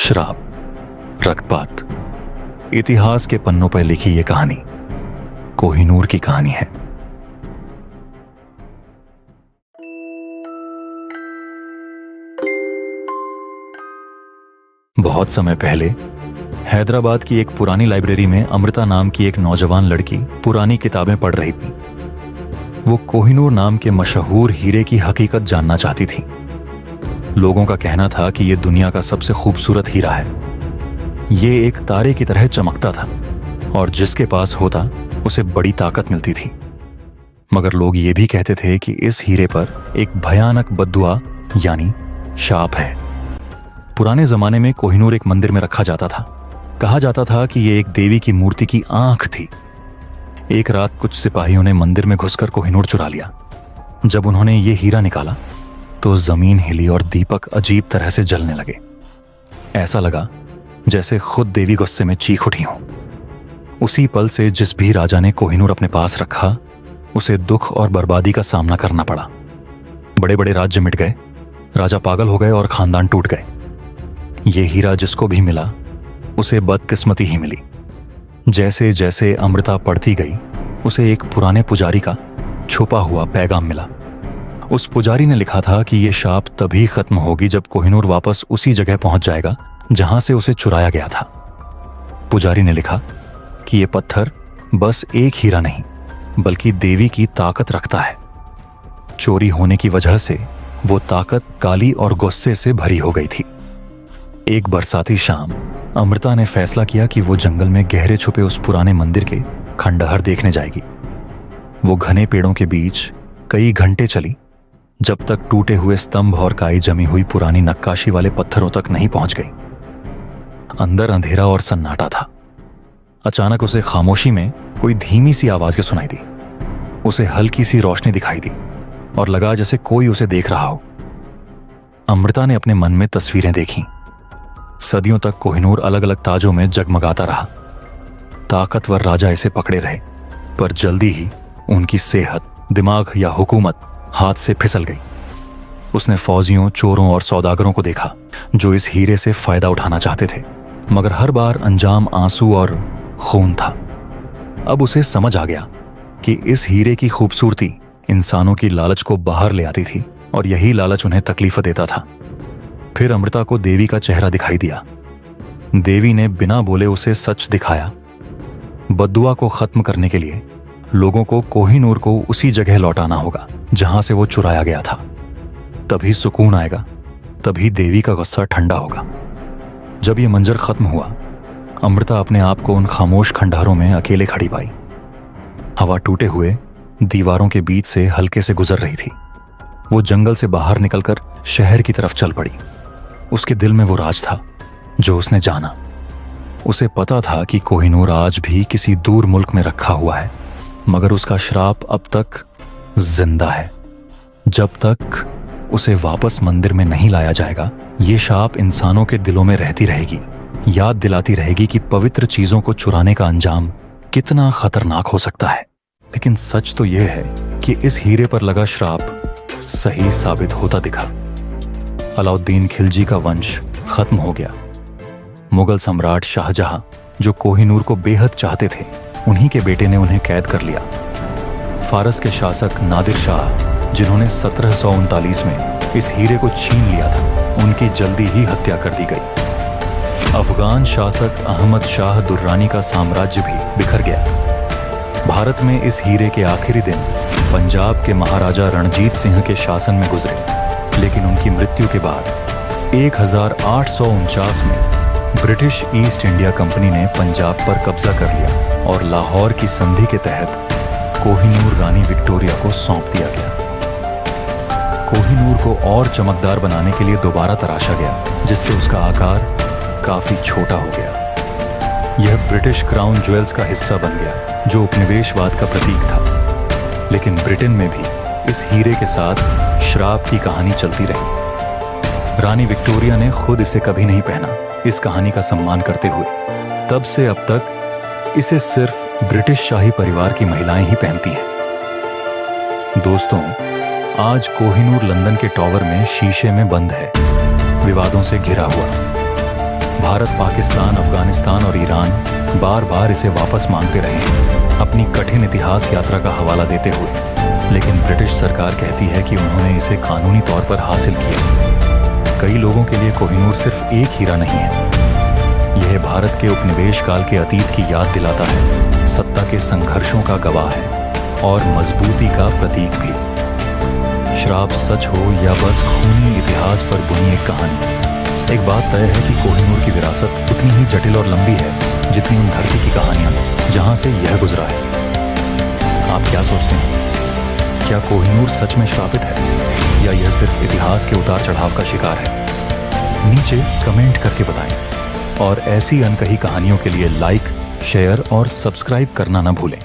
श्राप, रक्तपात। इतिहास के पन्नों पर लिखी यह कहानी कोहिनूर की कहानी है। बहुत समय पहले हैदराबाद की एक पुरानी लाइब्रेरी में अमृता नाम की एक नौजवान लड़की पुरानी किताबें पढ़ रही थी। वो कोहिनूर नाम के मशहूर हीरे की हकीकत जानना चाहती थी। लोगों का कहना था कि यह दुनिया का सबसे खूबसूरत हीरा है। ये एक तारे की तरह चमकता था और जिसके पास होता उसे बड़ी ताकत मिलती थी। मगर लोग ये भी कहते थे कि इस हीरे पर एक भयानक बद्दुआ यानी शाप है। पुराने जमाने में कोहिनूर एक मंदिर में रखा जाता था। कहा जाता था कि यह एक देवी की मूर्ति की आंख थी। एक रात कुछ सिपाहियों ने मंदिर में घुसकर कोहिनूर चुरा लिया। जब उन्होंने ये हीरा निकाला तो जमीन हिली और दीपक अजीब तरह से जलने लगे। ऐसा लगा जैसे खुद देवी गुस्से में चीख उठी हो। उसी पल से जिस भी राजा ने कोहिनूर अपने पास रखा उसे दुख और बर्बादी का सामना करना पड़ा। बड़े बड़े राज्य मिट गए, राजा पागल हो गए और खानदान टूट गए। ये हीरा जिसको भी मिला उसे बदकिस्मती ही मिली। जैसे जैसे अमृता पढ़ती गई उसे एक पुराने पुजारी का छुपा हुआ पैगाम मिला। उस पुजारी ने लिखा था कि यह शाप तभी खत्म होगी जब कोहिनूर वापस उसी जगह पहुंच जाएगा जहां से उसे चुराया गया था। पुजारी ने लिखा कि यह पत्थर बस एक हीरा नहीं बल्कि देवी की ताकत रखता है। चोरी होने की वजह से वो ताकत काली और गुस्से से भरी हो गई थी। एक बरसाती शाम अमृता ने फैसला किया कि वो जंगल में गहरे छुपे उस पुराने मंदिर के खंडहर देखने जाएगी। वो घने पेड़ों के बीच कई घंटे चली जब तक टूटे हुए स्तंभ और काई जमी हुई पुरानी नक्काशी वाले पत्थरों तक नहीं पहुंच गई। अंदर अंधेरा और सन्नाटा था। अचानक उसे खामोशी में कोई धीमी सी आवाज सुनाई दी। उसे हल्की सी रोशनी दिखाई दी और लगा जैसे कोई उसे देख रहा हो। अमृता ने अपने मन में तस्वीरें देखीं। सदियों तक कोहिनूर अलग अलग ताजों में जगमगाता रहा। ताकतवर राजा इसे पकड़े रहे, पर जल्दी ही उनकी सेहत, दिमाग या हुकूमत हाथ से फिसल गई। उसने फौजियों, चोरों और सौदागरों को देखा जो इस हीरे से फायदा उठाना चाहते थे, मगर हर बार अंजाम आंसू और खून था। अब उसे समझ आ गया कि इस हीरे की खूबसूरती इंसानों की लालच को बाहर ले आती थी और यही लालच उन्हें तकलीफ देता था। फिर अमृता को देवी का चेहरा दिखाई दिया। देवी ने बिना बोले उसे सच दिखाया। बद्दुआ को खत्म करने के लिए लोगों को कोहिनूर को उसी जगह लौटाना होगा जहां से वो चुराया गया था। तभी सुकून आएगा, तभी देवी का गुस्सा ठंडा होगा। जब ये मंजर खत्म हुआ अमृता अपने आप को उन खामोश खंडहरों में अकेले खड़ी पाई। हवा टूटे हुए दीवारों के बीच से हल्के से गुजर रही थी। वो जंगल से बाहर निकलकर शहर की तरफ चल पड़ी। उसके दिल में वो राज था जो उसने जाना। उसे पता था कि कोहिनूर आज भी किसी दूर मुल्क में रखा हुआ है, मगर उसका श्राप अब तक जिंदा है। जब तक उसे वापस मंदिर में नहीं लाया जाएगा ये शाप इंसानों के दिलों में रहती रहेगी, याद दिलाती रहेगी कि पवित्र चीजों को चुराने का अंजाम कितना खतरनाक हो सकता है। लेकिन सच तो यह है कि इस हीरे पर लगा श्राप सही साबित होता दिखा। अलाउद्दीन खिलजी का वंश खत्म हो गया। मुगल सम्राट शाहजहां जो कोहिनूर को बेहद चाहते थे, उन्हीं के बेटे ने उन्हें कैद कर लिया। फारस के शासक नादिर शाह जिन्होंने 1739 में इस हीरे को छीन लिया था, उनकी जल्दी ही हत्या कर दी गई। अफगान शासक अहमद शाह दुर्रानी का साम्राज्य भी बिखर गया। भारत में इस हीरे के आखिरी दिन पंजाब के महाराजा रणजीत सिंह के शासन में गुजरे, लेकिन उनकी मृत्यु के बाद 1849 में ब्रिटिश ईस्ट इंडिया कंपनी ने पंजाब पर कब्जा कर लिया और लाहौर की संधि के तहत कोहिनूर रानी विक्टोरिया को सौंप दिया गया। कोहिनूर को और चमकदार बनाने के लिए दोबारा तराशा गया, जिससे उसका आकार काफी छोटा हो गया। यह ब्रिटिश क्राउन ज्वेल्स का हिस्सा बन गया जो उपनिवेशवाद का प्रतीक था। लेकिन ब्रिटेन में भी इस हीरे के साथ श्राप की कहानी चलती रही। रानी विक्टोरिया ने खुद इसे कभी नहीं पहना, इस कहानी का सम्मान करते हुए। तब से अब तक इसे सिर्फ ब्रिटिश शाही परिवार की महिलाएं ही पहनती हैं। दोस्तों, आज कोहिनूर लंदन के टॉवर में शीशे में बंद है, विवादों से घिरा हुआ। भारत, पाकिस्तान, अफगानिस्तान और ईरान बार बार इसे वापस मांगते रहे हैं अपनी कठिन इतिहास यात्रा का हवाला देते हुए। लेकिन ब्रिटिश सरकार कहती है कि उन्होंने इसे कानूनी तौर पर हासिल किया। कई लोगों के लिए कोहिनूर सिर्फ एक हीरा नहीं है, यह भारत के उपनिवेश काल के अतीत की याद दिलाता है, सत्ता के संघर्षों का गवाह है और मजबूती का प्रतीक भी। श्राप सच हो या बस खूनी इतिहास पर बुनी एक कहानी, एक बात तय है कि कोहिनूर की विरासत उतनी ही जटिल और लंबी है जितनी उन धरती की कहानियां जहां से यह गुजरा है। आप क्या सोचते हैं? क्या कोहिनूर सच में श्रापित है या यह सिर्फ इतिहास के उतार चढ़ाव का शिकार है? नीचे कमेंट करके बताएं और ऐसी अनकही कहानियों के लिए लाइक, शेयर और सब्सक्राइब करना ना भूलें।